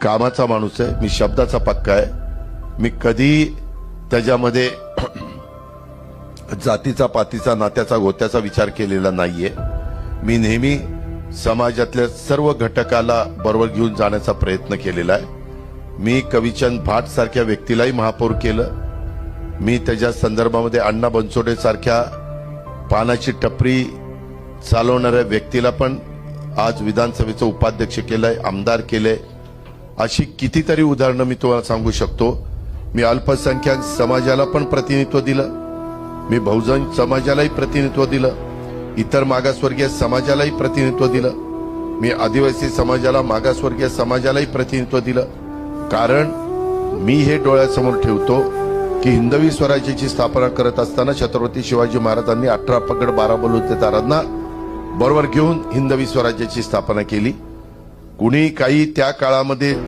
कामाचा माणूस आहे, मी शब्दाचा पक्का आहे. मी कधी त्याच्यामध्ये जातीचा पातीचा नात्याचा गोत्याचा विचार केलेला नाहीये. मी नेहमी समाजातल्या सर्व घटकाला बरोबर घेऊन जाण्याचा प्रयत्न केलेला आहे. मी कविचंद भाट सारख्या व्यक्तीलाही महापौर केलं. मी त्याच्या संदर्भामध्ये अण्णा बनसोडे सारख्या पानाची टपरी चालवणाऱ्या व्यक्तीला पण आज विधानसभेचं उपाध्यक्ष केलंय, आमदार केलंय. अशी कितीतरी उदाहरणं मी तुम्हाला सांगू शकतो. मी अल्पसंख्याक समाजाला पण प्रतिनिधित्व दिलं, मी बहुजन समाजालाही प्रतिनिधित्व दिलं, इतर मागासवर्गीय समाजालाही प्रतिनिधित्व दिलं, मी आदिवासी समाजाला मागासवर्गीय समाजालाही प्रतिनिधित्व दिलं. कारण मी हे डोळ्यासमोर ठेवतो की हिंदवी स्वराज्याची स्थापना करत असताना छत्रपती शिवाजी महाराजांनी 18 पगड 12 बलुतेदारांना बरोबर घेऊन हिंदवी स्वराज्याची स्थापना केली. कुणी काही त्या काळामध्ये